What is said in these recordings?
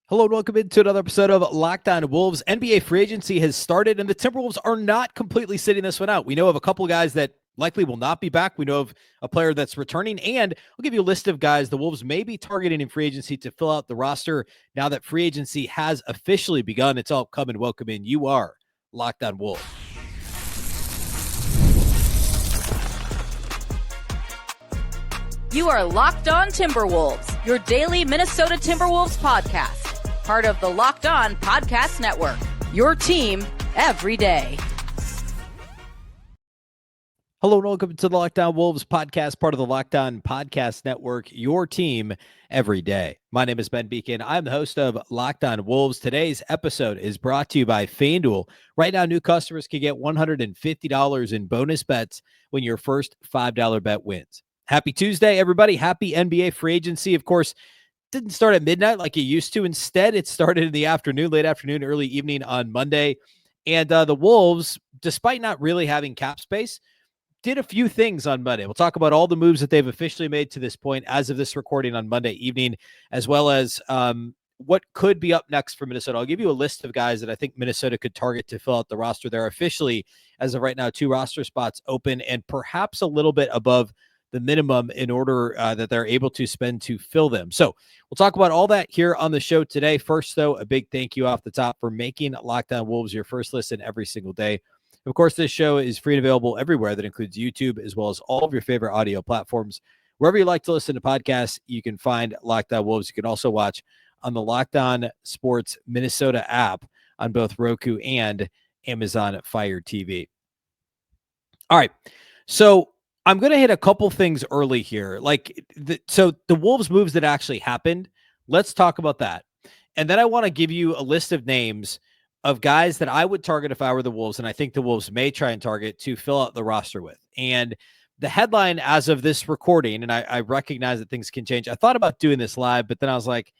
Hello and welcome into another episode of Locked On Wolves. NBA free agency has started, and the Timberwolves are not completely sitting this one out. We know of a couple guys that likely will not be back. We know of a player that's returning, and I'll give you a list of guys the Wolves may be targeting in free agency to fill out the roster now that free agency has officially begun. It's all come and welcome in. You are Locked On Wolves. You are Locked On Timberwolves, your daily Minnesota Timberwolves podcast. Part of the Locked On Podcast Network, your team every day. Hello and welcome to the Locked On Wolves podcast, part of the Locked On Podcast Network, your team every day. My name is Beecken. I'm the host of Locked On Wolves. Today's episode is brought to you by FanDuel. Right now, new customers can get $150 in bonus bets when your first $5 bet wins. Happy Tuesday, everybody. Happy NBA free agency. Of course, didn't start at midnight like it used to. Instead, it started in the afternoon, late afternoon, early evening on Monday. And the Wolves, despite not really having cap space, did a few things on Monday. We'll talk about all the moves that they've officially made to this point as of this recording on Monday evening, as well as what could be up next for Minnesota. I'll give you a list of guys that I think Minnesota could target to fill out the roster. There are officially, as of right now, 2 roster spots open and perhaps a little bit above the minimum in order that they're able to spend to fill them. So we'll talk about all that here on the show today. First, though, a big thank you off the top for making Locked On Wolves your first listen every single day. Of course, this show is free and available everywhere. That includes YouTube, as well as all of your favorite audio platforms. Wherever you like to listen to podcasts, you can find Locked On Wolves. You can also watch on the Locked On Sports Minnesota app on both Roku and Amazon Fire TV. All right. So I'm going to hit a couple things early here. So the Wolves moves that actually happened, let's talk about that. And then I want to give you a list of names of guys that I would target if I were the Wolves, and I think the Wolves may try and target to fill out the roster with. And the headline as of this recording, and I recognize that things can change. I thought about doing this live, but then I was like,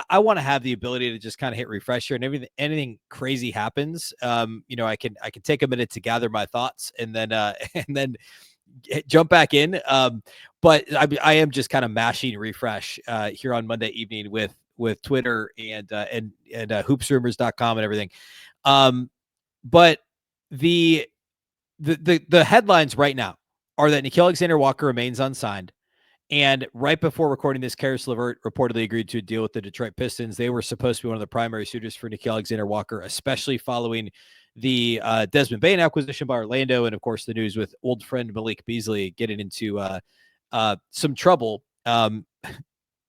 I want to have the ability to just kind of hit refresh here, and anything crazy happens. I can take a minute to gather my thoughts and then jump back in. But I am just kind of mashing refresh here on Monday evening with Twitter and hoopsrumors.com and everything. But the headlines right now are that Nickeil Alexander-Walker remains unsigned. And right before recording this, Caris LeVert reportedly agreed to a deal with the Detroit Pistons. They were supposed to be one of the primary suitors for Nickeil Alexander-Walker, especially following the Desmond Bane acquisition by Orlando, and of course the news with old friend Malik Beasley getting into some trouble.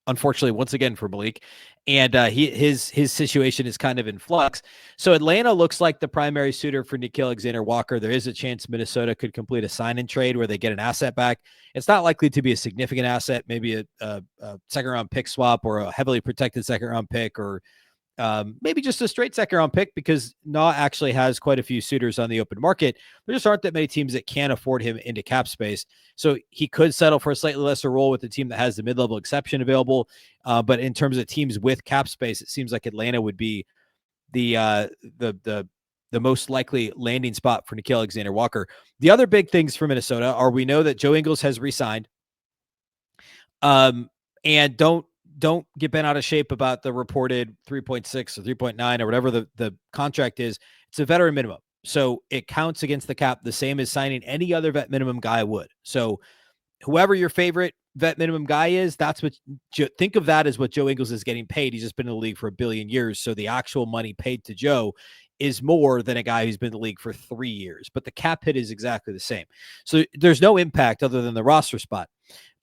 Unfortunately, once again for Malik, and his situation is kind of in flux. So Atlanta looks like the primary suitor for Nickeil Alexander-Walker. There is a chance Minnesota could complete a sign-and trade where they get an asset back. It's not likely to be a significant asset, maybe a second-round pick swap or a heavily protected second-round pick, or maybe just a straight second-round pick, because Nah actually has quite a few suitors on the open market. There just aren't that many teams that can afford him into cap space. So he could settle for a slightly lesser role with the team that has the mid-level exception available. But in terms of teams with cap space, it seems like Atlanta would be the most likely landing spot for Nickeil Alexander-Walker. The other big things for Minnesota are, we know that Joe Ingles has re-signed. And don't get bent out of shape about the reported 3.6 or 3.9 or whatever the contract is. It's a veteran minimum. So it counts against the cap the same as signing any other vet minimum guy would. So whoever your favorite vet minimum guy is, that's what think of that as what Joe Ingles is getting paid. He's just been in the league for 1 billion years. So the actual money paid to Joe is more than a guy who's been in the league for 3 years, but the cap hit is exactly the same. So there's no impact other than the roster spot.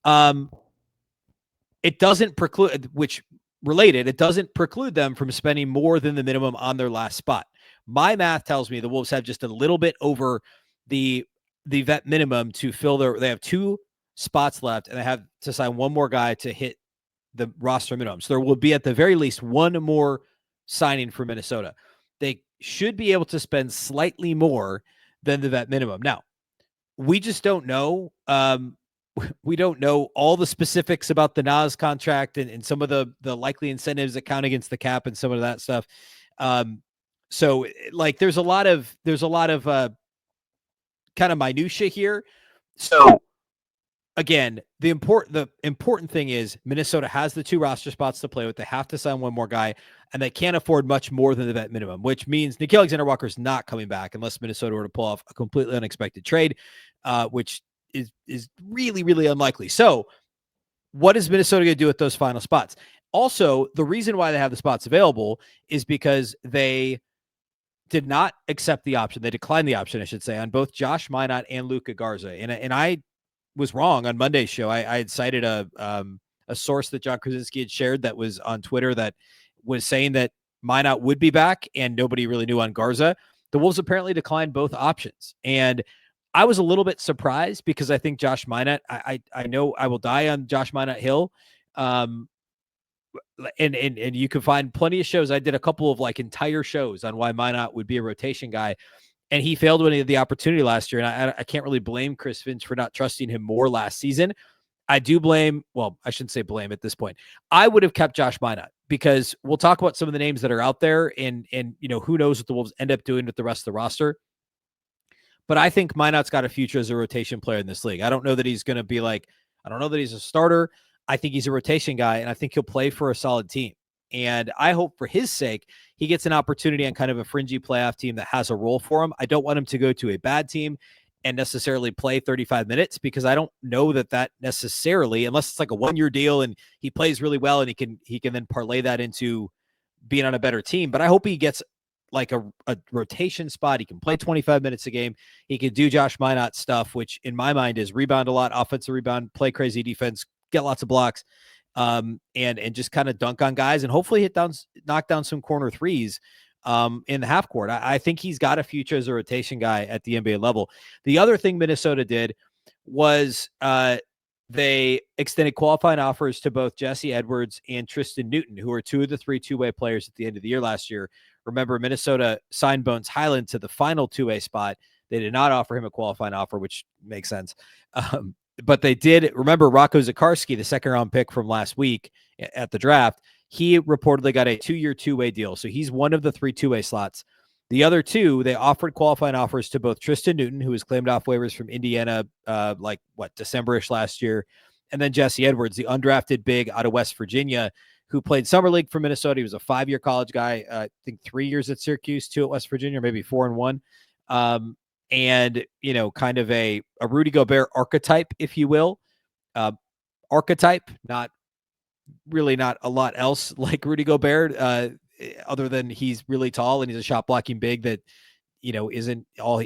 It doesn't preclude, it doesn't preclude them from spending more than the minimum on their last spot. My math tells me the Wolves have just a little bit over the vet minimum to fill they have 2 spots left, and they have to sign one more guy to hit the roster minimum. So there will be at the very least one more signing for Minnesota. They should be able to spend slightly more than the vet minimum. Now, we just don't know. We don't know all the specifics about the Nas contract and some of the likely incentives that count against the cap and some of that stuff. So like there's a lot of kind of minutia here. So again, the important thing is Minnesota has the 2 roster spots to play with. They have to sign one more guy, and they can't afford much more than the vet minimum, which means Nickeil Alexander-Walker is not coming back unless Minnesota were to pull off a completely unexpected trade, which is really, really unlikely. So what is Minnesota going to do with those final spots? Also, the reason why they have the spots available is because they did not accept the option. They declined the option, I should say, on both Josh Minott and Luka Garza. And I was wrong on Monday's show. I had cited a source that John Krasinski had shared that was on Twitter that was saying that Minott would be back, and nobody really knew on Garza. The Wolves apparently declined both options. And I was a little bit surprised because I think Josh Minott, I know I will die on Josh Minott Hill. And you can find plenty of shows. I did a couple of like entire shows on why Minott would be a rotation guy, and he failed when he had the opportunity last year. And I can't really blame Chris Finch for not trusting him more last season. I do blame, well, I shouldn't say blame at this point. I would have kept Josh Minott because we'll talk about some of the names that are out there, and you know, who knows what the Wolves end up doing with the rest of the roster. But I think Minott's got a future as a rotation player in this league. I don't know that he's going to be like, I don't know that he's a starter. I think he's a rotation guy, and I think he'll play for a solid team. And I hope for his sake, he gets an opportunity on kind of a fringy playoff team that has a role for him. I don't want him to go to a bad team and necessarily play 35 minutes, because I don't know that necessarily, unless it's like a 1-year deal and he plays really well and he can then parlay that into being on a better team. But I hope he gets like a rotation spot. He can play 25 minutes a game. He can do Josh Minott stuff, which in my mind is rebound a lot, offensive rebound, play crazy defense, get lots of blocks, and just kind of dunk on guys, and hopefully knock down some corner threes in the half court. I think he's got a future as a rotation guy at the NBA level. The other thing Minnesota did was they extended qualifying offers to both Jesse Edwards and Tristan Newton, who are 2 of the 3 two-way players at the end of the year last year. Remember, Minnesota signed Bones Highland to the final 2-way spot. They did not offer him a qualifying offer, which makes sense. But they did. Remember, Rocco Zikarsky, the second-round pick from last week at the draft, he reportedly got a 2-year 2-way deal. So he's one of the 3 2-way slots. The other 2, they offered qualifying offers to both Tristan Newton, who was claimed off waivers from Indiana, December-ish last year, and then Jesse Edwards, the undrafted big out of West Virginia, who played summer league for Minnesota. He was a 5-year college guy. I think 3 years at Syracuse, 2 at West Virginia, maybe 4 and 1. And, you know, kind of a Rudy Gobert archetype, if you will. Archetype, not a lot else like Rudy Gobert, other than he's really tall and he's a shot blocking big that, you know, isn't all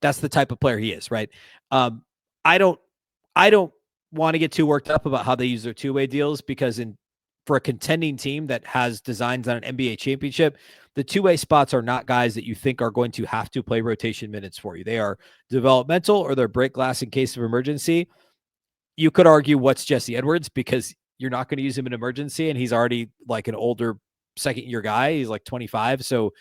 that's the type of player he is, right? I don't want to get too worked up about how they use their 2-way deals, because for a contending team that has designs on an NBA championship, the 2-way spots are not guys that you think are going to have to play rotation minutes for you. They are developmental, or they're break glass in case of emergency. You could argue what's Jesse Edwards, because you're not going to use him in emergency, and he's already like an older second-year guy. He's like 25. So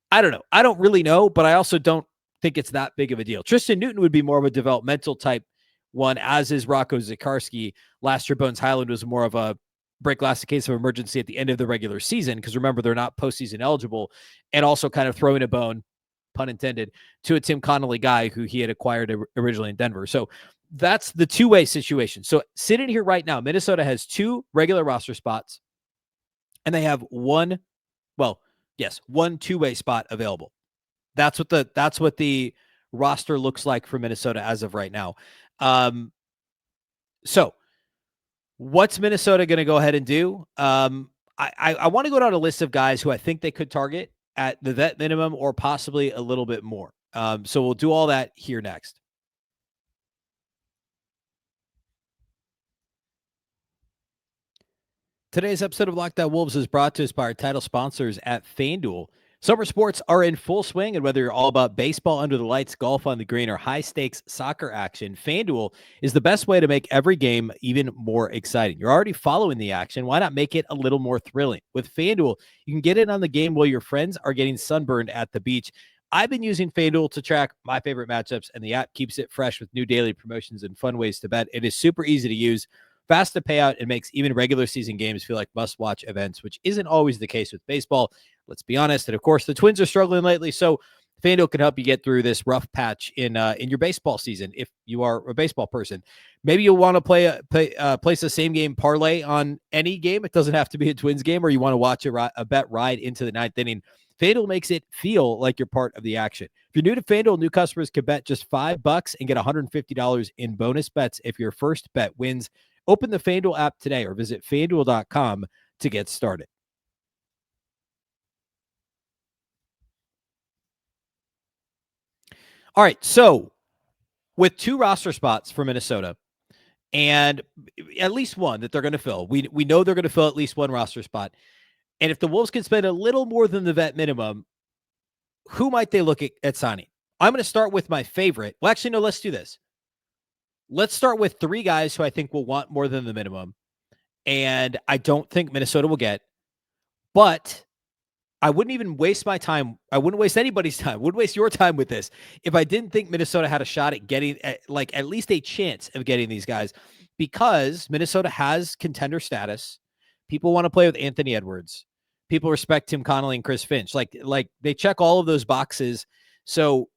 I don't know. I don't really know, but I also don't think it's that big of a deal. Tristan Newton would be more of a developmental type one, as is Rocco Zikarsky. Last year, Bones Highland was more of a break glass in case of emergency at the end of the regular season, because remember, they're not postseason eligible, and also kind of throwing a bone, pun intended, to a Tim Conley guy who he had acquired originally in Denver. So that's the 2-way situation. So sitting here right now, Minnesota has 2 regular roster spots, and they have one 2-way spot available. That's what the roster looks like for Minnesota as of right now. So what's Minnesota going to go ahead and do? I want to go down a list of guys who I think they could target at the vet minimum, or possibly a little bit more. So we'll do all that here next. Today's episode of Locked On Wolves is brought to us by our title sponsors at FanDuel. Summer sports are in full swing, and whether you're all about baseball under the lights, golf on the green, or high-stakes soccer action, FanDuel is the best way to make every game even more exciting. You're already following the action. Why not make it a little more thrilling? With FanDuel, you can get in on the game while your friends are getting sunburned at the beach. I've been using FanDuel to track my favorite matchups, and the app keeps it fresh with new daily promotions and fun ways to bet. It is super easy to use, fast to pay out, and makes even regular season games feel like must-watch events, which isn't always the case with baseball. Let's be honest. And of course, the Twins are struggling lately. So FanDuel can help you get through this rough patch in your baseball season. If you are a baseball person, maybe you'll want to place a same game parlay on any game. It doesn't have to be a Twins game, or you want to watch a bet ride into the ninth inning. FanDuel makes it feel like you're part of the action. If you're new to FanDuel, new customers can bet just $5 and get $150 in bonus bets if your first bet wins. Open the FanDuel app today or visit FanDuel.com to get started. All right, so with 2 roster spots for Minnesota and at least one that they're going to fill, we know they're going to fill at least one roster spot. And if the Wolves can spend a little more than the vet minimum, who might they look at signing? I'm going to start with my favorite. Well, actually, no, let's do this. Let's start with 3 guys who I think will want more than the minimum. And I don't think Minnesota will get. But I wouldn't even waste my time. I wouldn't waste anybody's time. Wouldn't waste your time with this if I didn't think Minnesota had a shot at getting at least a chance of getting these guys, because Minnesota has contender status. People want to play with Anthony Edwards. People respect Tim Conley and Chris Finch. Like they check all of those boxes. So,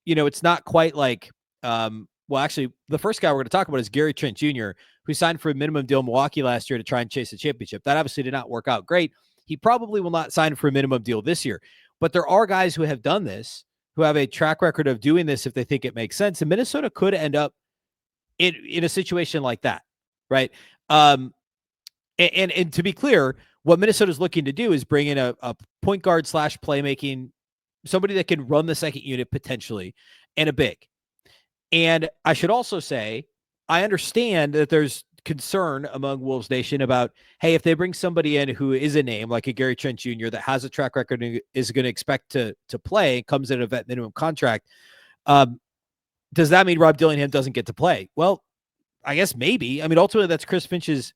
it's not quite like, well, actually, the first guy we're going to talk about is Gary Trent Jr., who signed for a minimum deal in Milwaukee last year to try and chase a championship. That obviously did not work out great. He probably will not sign for a minimum deal this year. But there are guys who have done this, who have a track record of doing this if they think it makes sense. And Minnesota could end up in a situation like that, right? And to be clear, what Minnesota's looking to do is bring in a point guard / playmaking, somebody that can run the second unit potentially, and a big. And I should also say, I understand that there's concern among Wolves Nation about, hey, if they bring somebody in who is a name like a Gary Trent Jr. that has a track record and is going to expect to play, comes in a vet minimum contract, does that mean Rob Dillingham doesn't get to play? Well, I guess maybe. I mean, ultimately, that's Chris Finch's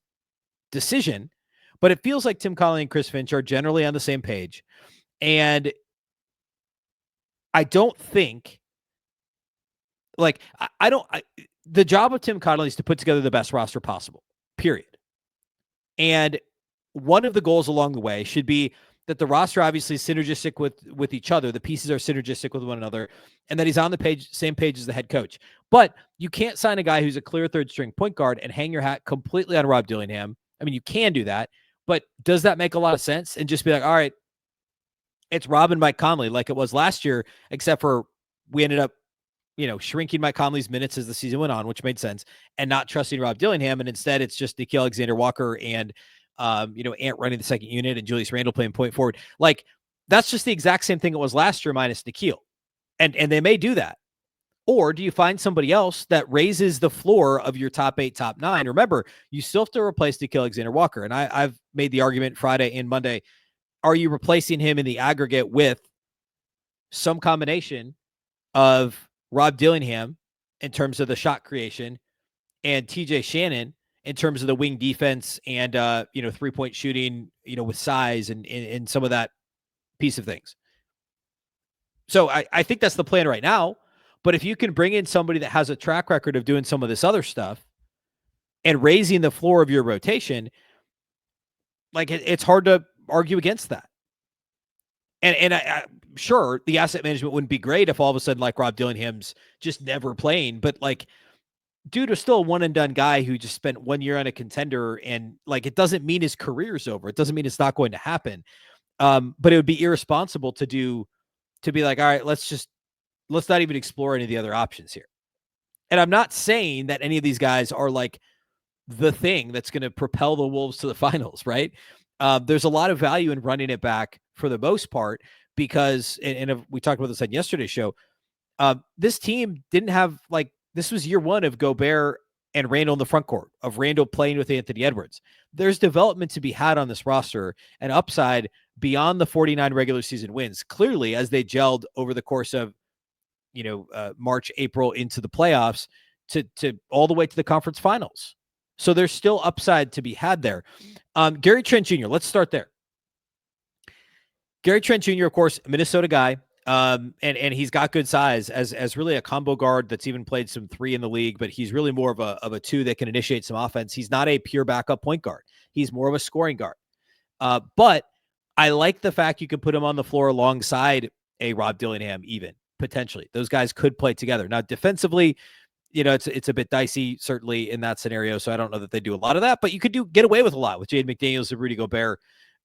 decision, but it feels like Tim Conley and Chris Finch are generally on the same page. And I don't think, the job of Tim Conley is to put together the best roster possible, period. And one of the goals along the way should be that the roster obviously is synergistic with each other. The pieces are synergistic with one another, and that he's on the same page as the head coach. But you can't sign a guy who's a clear third string point guard and hang your hat completely on Rob Dillingham. I mean, you can do that, but does that make a lot of sense? And just be like, all right, it's Rob and Mike Conley like it was last year, except for we ended up shrinking Mike Conley's minutes as the season went on, which made sense, and not trusting Rob Dillingham. And instead it's just Nickeil Alexander-Walker and, Ant running the second unit and Julius Randle playing point forward. Like, that's just the exact same thing it was last year minus Nickeil. And they may do that. Or do you find somebody else that raises the floor of your top 8, top 9? Remember, you still have to replace Nickeil Alexander-Walker. And I've made the argument Friday and Monday. Are you replacing him in the aggregate with some combination of Rob Dillingham in terms of the shot creation and TJ Shannon in terms of the wing defense and, 3-point shooting, with size and some of that piece of things? So I think that's the plan right now. But if you can bring in somebody that has a track record of doing some of this other stuff and raising the floor of your rotation, it's hard to argue against that. And I sure, the asset management wouldn't be great if all of a sudden, Rob Dillingham's just never playing. But, dude is still a one-and-done guy who just spent 1 year on a contender. And, it doesn't mean his career's over. It doesn't mean it's not going to happen. But it would be irresponsible to be like, all right, let's not even explore any of the other options here. And I'm not saying that any of these guys are, the thing that's going to propel the Wolves to the finals, right? There's a lot of value in running it back for the most part, because, and we talked about this on yesterday's show, this team didn't have, this was year one of Gobert and Randle in the front court, of Randle playing with Anthony Edwards. There's development to be had on this roster and upside beyond the 49 regular season wins, clearly, as they gelled over the course of, March, April into the playoffs to all the way to the conference finals. So there's still upside to be had there. Gary Trent Jr., let's start there. Gary Trent Jr., of course, Minnesota guy, and he's got good size as really a combo guard that's even played some 3 in the league, but he's really more of a 2 that can initiate some offense. He's not a pure backup point guard. He's more of a scoring guard. But I like the fact you can put him on the floor alongside a Rob Dillingham even. potentially. Those guys could play together. Now, defensively, it's a bit dicey, certainly in that scenario. So I don't know that they do a lot of that, but you could get away with a lot with Jaden McDaniels and Rudy Gobert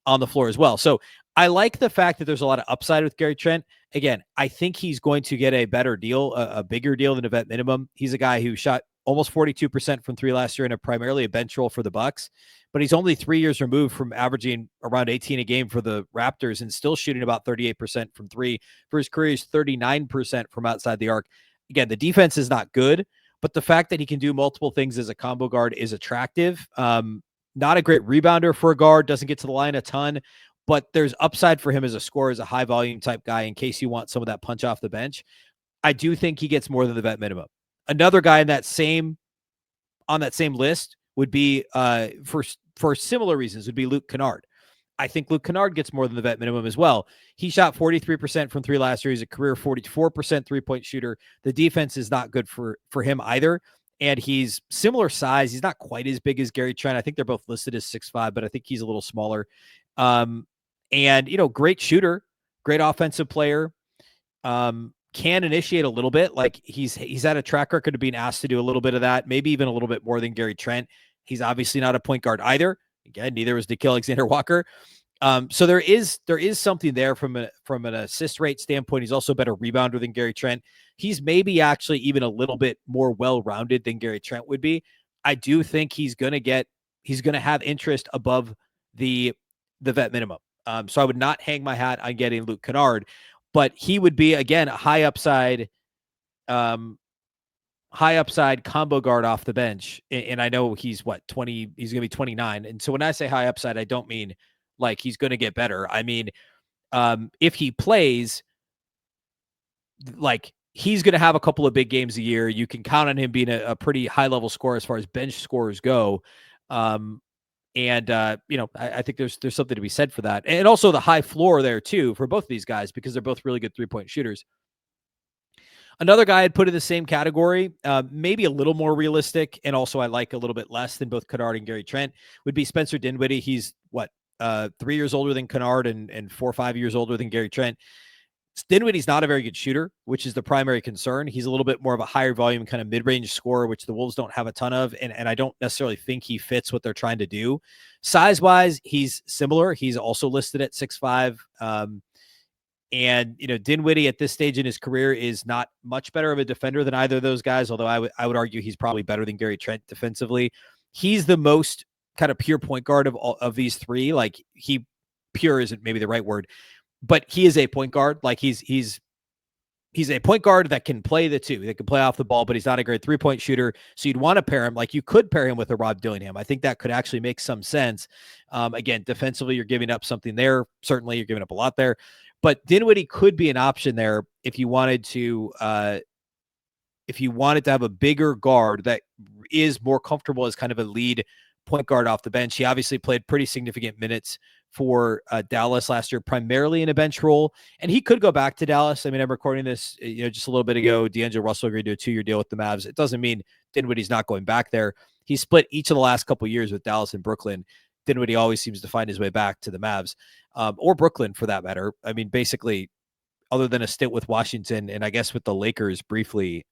on the floor as well. So I like the fact that there's a lot of upside with Gary Trent. Again, I think he's going to get a better deal, a bigger deal than a vet minimum. He's a guy who shot almost 42% from three last year in primarily a bench role for the Bucks, but he's only 3 years removed from averaging around 18 a game for the Raptors and still shooting about 38% from three. For his career, he's 39% from outside the arc. Again, the defense is not good, but the fact that he can do multiple things as a combo guard is attractive. Not a great rebounder for a guard, doesn't get to the line a ton, but there's upside for him as a scorer, as a high volume type guy in case you want some of that punch off the bench. I do think he gets more than the vet minimum. Another guy on that same list would be for similar reasons would be Luke Kennard. I think Luke Kennard gets more than the vet minimum as well. He shot 43% from three last year. He's a career 44% three-point shooter. The defense is not good for him either. And he's similar size. He's not quite as big as Gary Trent. I think they're both listed as 6'5", but I think he's a little smaller. And great shooter, great offensive player. Can initiate a little bit. Like he's had a track record of being asked to do a little bit of that, maybe even a little bit more than Gary Trent. He's obviously not a point guard either. Again, neither was Nickeil Alexander-Walker. So there is something there from an assist rate standpoint. He's also a better rebounder than Gary Trent. He's maybe actually even a little bit more well-rounded than Gary Trent would be. I do think he's going to have interest above the vet minimum. So I would not hang my hat on getting Luke Kennard, but he would be, again, a high upside combo guard off the bench. And I know he's 20, he's going to be 29. And so when I say high upside, I don't mean like he's going to get better. I mean, if he plays, like he's going to have a couple of big games a year. You can count on him being a pretty high level scorer as far as bench scorers go. I think there's something to be said for that. And also the high floor there too, for both of these guys, because they're both really good 3-point shooters. Another guy I'd put in the same category, maybe a little more realistic, and also I like a little bit less than both Kennard and Gary Trent, would be Spencer Dinwiddie. He's 3 years older than Kennard and 4 or 5 years older than Gary Trent. Dinwiddie's not a very good shooter, which is the primary concern. He's a little bit more of a higher volume kind of mid-range scorer, which the Wolves don't have a ton of, and I don't necessarily think he fits what they're trying to do. Size-wise, he's similar. He's also listed at 6'5". And Dinwiddie at this stage in his career is not much better of a defender than either of those guys, although I would argue he's probably better than Gary Trent defensively. He's the most kind of pure point guard of these three. Like pure isn't maybe the right word, but he is a point guard. Like he's a point guard that can play the two, that can play off the ball, but he's not a great 3-point shooter. So you'd want to pair him. Like you could pair him with a Rob Dillingham. I think that could actually make some sense. Again, defensively, you're giving up something there. Certainly you're giving up a lot there, but Dinwiddie could be an option there if you wanted to have a bigger guard that is more comfortable as kind of a lead point guard off the bench. He obviously played pretty significant minutes for Dallas last year, primarily in a bench role, and he could go back to Dallas. I mean, I'm recording this, just a little bit ago. D'Angelo Russell agreed to a 2-year deal with the Mavs. It doesn't mean Dinwiddie's not going back there. He split each of the last couple of years with Dallas and Brooklyn. Dinwiddie always seems to find his way back to the Mavs, or Brooklyn for that matter. I mean, basically, other than a stint with Washington and I guess with the Lakers briefly,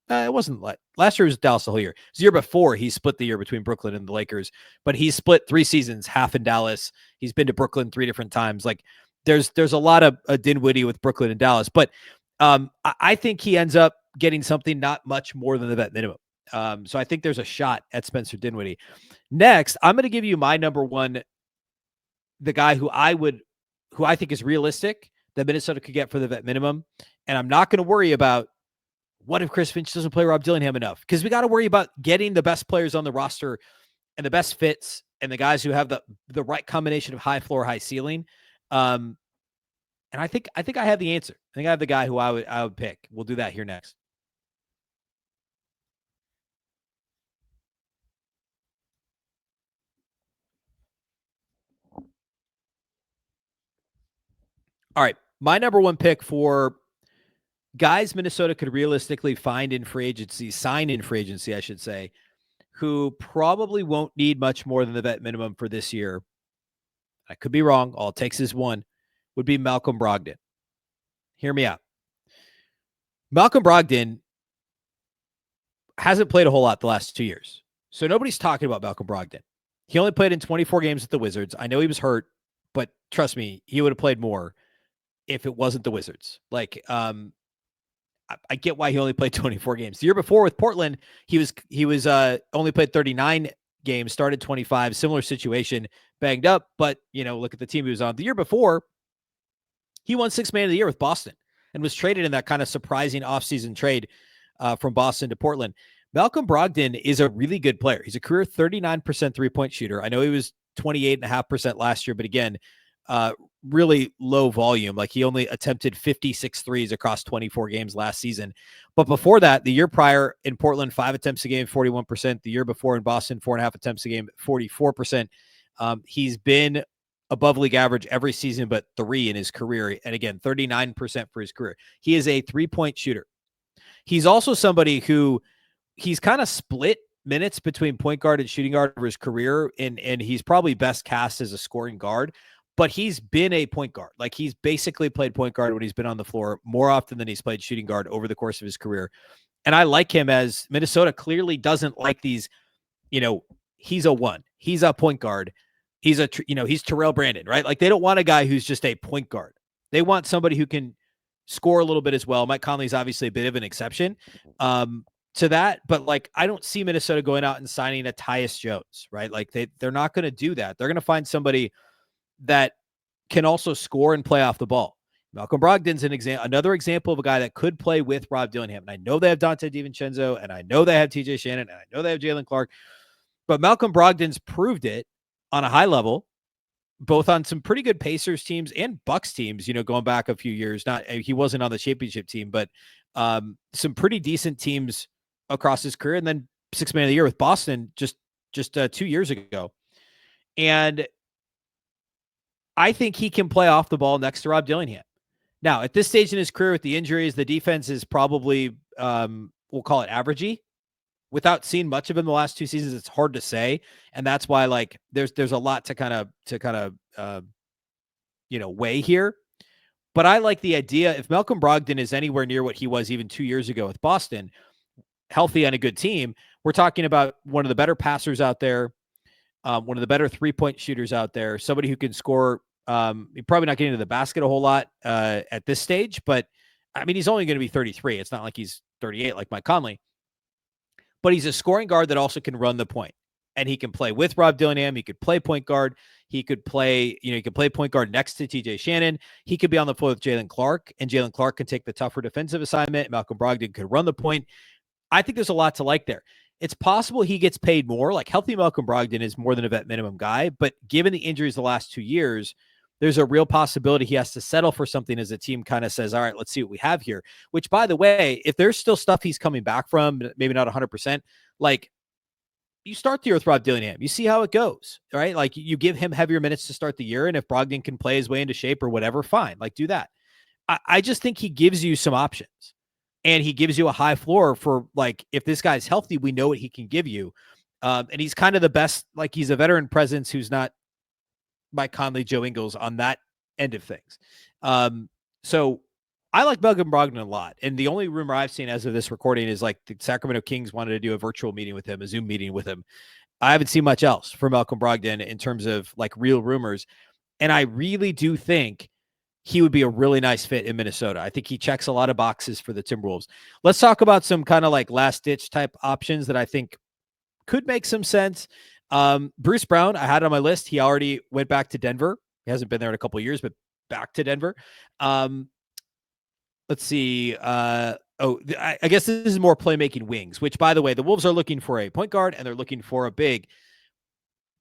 it wasn't like last year was Dallas the whole year. The year before, he split the year between Brooklyn and the Lakers, but he split 3 seasons, half in Dallas. He's been to Brooklyn 3 different times. Like there's a lot of Dinwiddie with Brooklyn and Dallas, but I think he ends up getting something not much more than the vet minimum. So I think there's a shot at Spencer Dinwiddie. Next, I'm going to give you my number one, the guy who I think is realistic that Minnesota could get for the vet minimum. And I'm not going to worry about what if Chris Finch doesn't play Rob Dillingham enough, because we got to worry about getting the best players on the roster and the best fits and the guys who have the right combination of high floor, high ceiling. And I think I have the answer. I think I have the guy who I would pick. We'll do that here next. All right. My number one pick for guys Minnesota could realistically sign in free agency, I should say, who probably won't need much more than the vet minimum for this year. I could be wrong. All it takes is one, would be Malcolm Brogdon. Hear me out. Malcolm Brogdon hasn't played a whole lot the last 2 years. So nobody's talking about Malcolm Brogdon. He only played in 24 games with the Wizards. I know he was hurt, but trust me, he would have played more if it wasn't the Wizards. Like, I get why he only played 24 games. The year before with Portland, he was only played 39 games, started 25, similar situation, banged up, but look at the team he was on. The year before, he won Sixth Man of the Year with Boston and was traded in that kind of surprising offseason trade from Boston to Portland. Malcolm Brogdon is a really good player. He's a career 39% three-point shooter. I know he was 28.5% last year, but again, really low volume. Like he only attempted 56 threes across 24 games last season. But before that, the year prior in Portland, 5 attempts a game, 41%. The year before in Boston, 4.5 attempts a game, 44%. He's been above league average every season, but 3 in his career. And again, 39% for his career. He is a 3-point shooter. He's also somebody who he's kind of split minutes between point guard and shooting guard over his career. And he's probably best cast as a scoring guard, but he's been a point guard. Like he's basically played point guard when he's been on the floor more often than he's played shooting guard over the course of his career. And I like him as Minnesota clearly doesn't like these, he's a 1, he's a point guard. He's he's Terrell Brandon, right? Like they don't want a guy who's just a point guard. They want somebody who can score a little bit as well. Mike Conley's obviously a bit of an exception to that, but like I don't see Minnesota going out and signing a Tyus Jones, right? Like they're not going to do that. They're going to find somebody that can also score and play off the ball. Malcolm Brogdon's another example of a guy that could play with Rob Dillingham. And I know they have Dante DiVincenzo, and I know they have TJ Shannon, and I know they have Jalen Clark, but Malcolm Brogdon's proved it on a high level, both on some pretty good Pacers teams and Bucks teams, going back a few years. He wasn't on the championship team, but some pretty decent teams across his career. And then Sixth Man of the Year with Boston just 2 years ago. And I think he can play off the ball next to Rob Dillingham. Now, at this stage in his career with the injuries, the defense is probably, we'll call it averagey. Without seeing much of him the last 2 seasons, it's hard to say. And that's why like there's a lot to kind of weigh here. But I like the idea if Malcolm Brogdon is anywhere near what he was even 2 years ago with Boston, healthy on a good team, we're talking about one of the better passers out there, one of the better 3-point shooters out there, somebody who can score. He's probably not getting to the basket a whole lot at this stage, but I mean, he's only going to be 33. It's not like he's 38 like Mike Conley. But he's a scoring guard that also can run the point. And he can play with Rob Dillingham. He could play point guard. He could play, he could play point guard next to TJ Shannon. He could be on the floor with Jalen Clark, and Jalen Clark can take the tougher defensive assignment. Malcolm Brogdon could run the point. I think there's a lot to like there. It's possible he gets paid more. Like healthy Malcolm Brogdon is more than a vet minimum guy, but given the injuries the last 2 years, there's a real possibility he has to settle for something as a team kind of says, all right, let's see what we have here. Which, by the way, if there's still stuff he's coming back from, maybe not 100%, like you start the year with Rob Dillingham. You see how it goes, right? Like you give him heavier minutes to start the year, and if Brogdon can play his way into shape or whatever, fine. Like do that. I just think he gives you some options, and he gives you a high floor for like, if this guy's healthy, we know what he can give you. And he's kind of the best, like he's a veteran presence who's not Mike Conley, Joe Ingles on that end of things. So I like Malcolm Brogdon a lot. And the only rumor I've seen as of this recording is like the Sacramento Kings wanted to do a virtual meeting with him, a Zoom meeting with him. I haven't seen much else for Malcolm Brogdon in terms of like real rumors. And I really do think he would be a really nice fit in Minnesota. I think he checks a lot of boxes for the Timberwolves. Let's talk about some kind of like last ditch type options that I think could make some sense. Bruce Brown, I had on my list. He already went back to Denver. He hasn't been there in a couple of years, but back to Denver. Let's see. I guess this is more playmaking wings, which, by the way, the Wolves are looking for a point guard and they're looking for a big.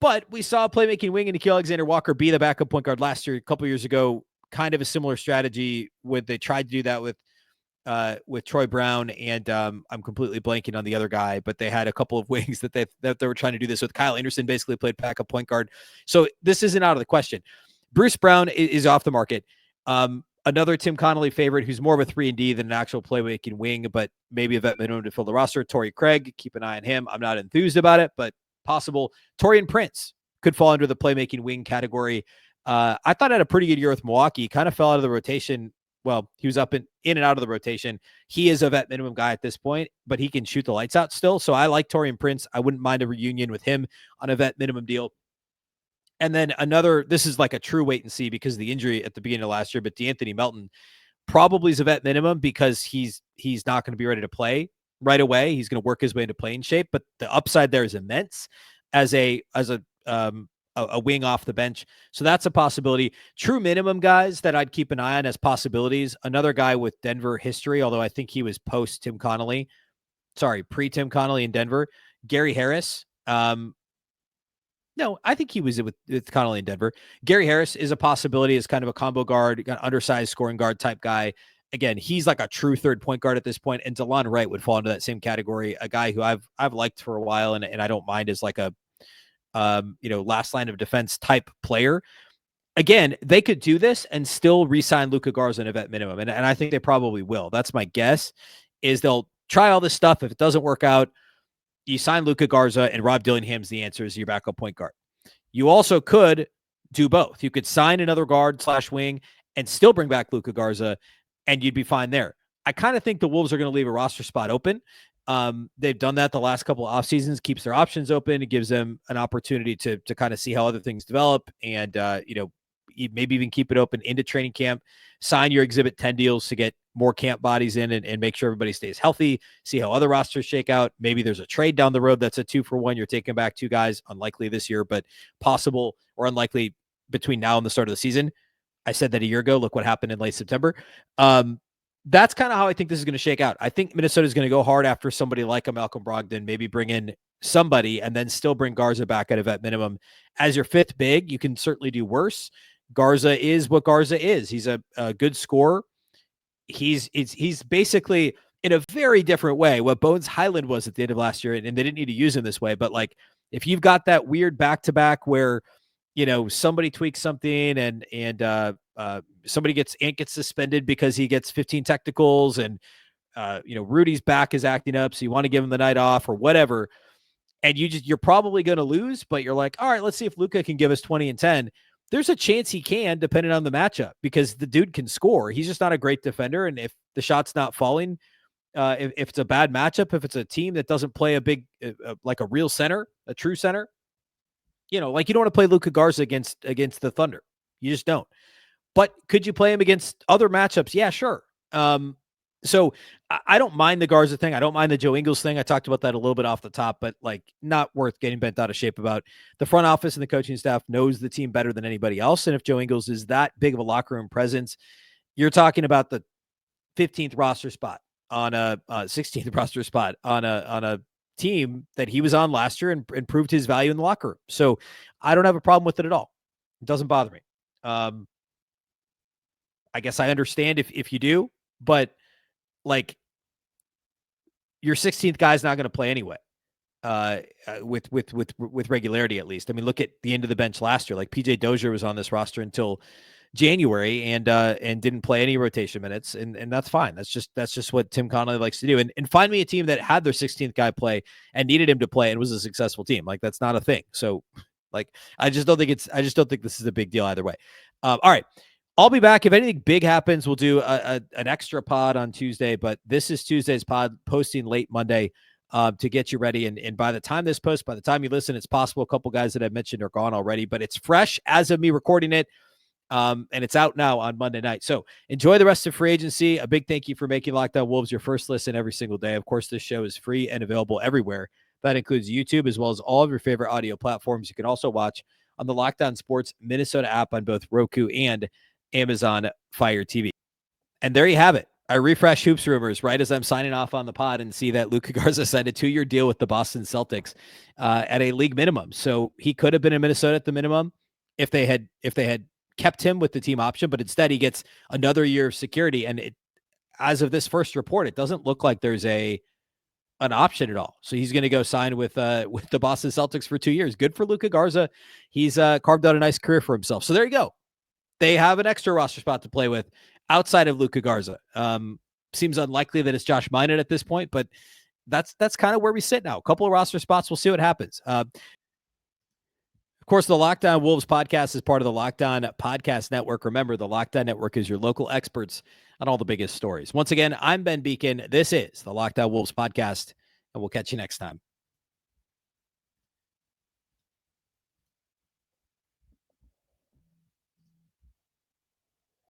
But we saw a playmaking wing in Nickeil Alexander-Walker be the backup point guard last year, a couple of years ago. Kind of a similar strategy when they tried to do that with Troy Brown, and I'm completely blanking on the other guy, but they had a couple of wings that they were trying to do this with. Kyle Anderson basically played backup point guard. So this isn't out of the question. Bruce Brown is off the market. Another Tim Connolly favorite who's more of a 3-and-D than an actual playmaking wing, but maybe a vet minimum to fill the roster. Torrey Craig, keep an eye on him. I'm not enthused about it, but possible. Taurean Prince could fall under the playmaking wing category. I thought I had a pretty good year with Milwaukee. Kind of fell out of the rotation well, he was up in and out of the rotation. He is a vet minimum guy at this point, but he can shoot the lights out still. So I like Taurean Prince. I wouldn't mind a reunion with him on a vet minimum deal. And then this is like a true wait and see because of the injury at the beginning of last year, but DeAnthony Melton probably is a vet minimum because he's not going to be ready to play right away. He's going to work his way into playing shape, but the upside there is immense as a wing off the bench. So that's a possibility. True minimum guys that I'd keep an eye on as possibilities. Another guy with Denver history, although I think he was pre-Tim Connelly in Denver, Gary Harris. No, I think he was with Conley in Denver. Gary Harris is a possibility as kind of a combo guard, undersized scoring guard type guy. Again, he's like a true third point guard at this point, and Delon Wright would fall into that same category. A guy who I've liked for a while, and I don't mind as like a last line of defense type player. Again, they could do this and still re-sign Luka Garza in a vet minimum, and I think they probably will. That's my guess. Is they'll try all this stuff. If it doesn't work out, you sign Luka Garza, and Rob Dillingham's the answer as your backup point guard. You also could do both. You could sign another guard / wing and still bring back Luka Garza, and you'd be fine there. I kind of think the Wolves are going to leave a roster spot open. They've done that the last couple of off seasons, keeps their options open. It gives them an opportunity to kind of see how other things develop and, maybe even keep it open into training camp, sign your Exhibit 10 deals to get more camp bodies in and make sure everybody stays healthy, see how other rosters shake out. Maybe there's a trade down the road that's a 2-for-1. You're taking back 2 guys, unlikely this year, but possible or unlikely between now and the start of the season. I said that a year ago. Look what happened in late September. That's kind of how I think this is going to shake out. I think Minnesota is going to go hard after somebody like a Malcolm Brogdon, maybe bring in somebody and then still bring Garza back at a vet minimum. As your fifth big, you can certainly do worse. Garza is what Garza is. He's a good scorer. He's basically in a very different way what Bones Highland was at the end of last year, and they didn't need to use him this way. But like, if you've got that weird back-to-back where somebody tweaks something and somebody gets suspended because he gets 15 technicals, and Rudy's back is acting up, so you want to give him the night off or whatever, and you're probably going to lose, but you're like, all right, let's see if Luka can give us 20 and 10. There's a chance he can, depending on the matchup, because the dude can score. He's just not a great defender. And if the shot's not falling, if it's a bad matchup, if it's a team that doesn't play a big, like a real center, a true center, like you don't want to play Luka Garza against the Thunder. You just don't. But could you play him against other matchups? Yeah, sure. So I don't mind the Garza thing. I don't mind the Joe Ingles thing. I talked about that a little bit off the top, but like not worth getting bent out of shape about. The front office and the coaching staff knows the team better than anybody else. And if Joe Ingles is that big of a locker room presence, you're talking about the 15th roster spot on a 16th roster spot on a team that he was on last year and proved his value in the locker room. So I don't have a problem with it at all. It doesn't bother me. I guess I understand if you do, but like your 16th guy is not going to play anyway, with regularity at least. I mean, look at the end of the bench last year. Like PJ Dozier was on this roster until January and didn't play any rotation minutes, and that's fine. That's just what Tim Connelly likes to do. And find me a team that had their 16th guy play and needed him to play and was a successful team. Like that's not a thing. So, like I just don't think this is a big deal either way. All right. I'll be back. If anything big happens, we'll do an extra pod on Tuesday, but this is Tuesday's pod, posting late Monday to get you ready. And by the time this posts, by the time you listen, it's possible a couple guys that I've mentioned are gone already, but it's fresh as of me recording it. And it's out now on Monday night. So enjoy the rest of free agency. A big thank you for making Locked On Wolves your first listen every single day. Of course, this show is free and available everywhere. That includes YouTube as well as all of your favorite audio platforms. You can also watch on the Locked On Sports Minnesota app on both Roku and Amazon Fire TV. And there you have it. I refresh hoops rumors right as I'm signing off on the pod and see that Luka Garza signed a 2-year deal with the Boston Celtics at a league minimum. So he could have been in Minnesota at the minimum if they had kept him with the team option, but instead he gets another year of security. And as of this first report, it doesn't look like there's an option at all. So he's going to go sign with the Boston Celtics for 2 years. Good for Luka Garza. He's carved out a nice career for himself. So there you go. They have an extra roster spot to play with outside of Luka Garza. Seems unlikely that it's Josh Minott at this point, but that's kind of where we sit now. A couple of roster spots. We'll see what happens. Of course, the Locked On Wolves podcast is part of the Locked On Podcast Network. Remember, the Locked On Network is your local experts on all the biggest stories. Once again, I'm Ben Beecken. This is the Locked On Wolves podcast, and we'll catch you next time.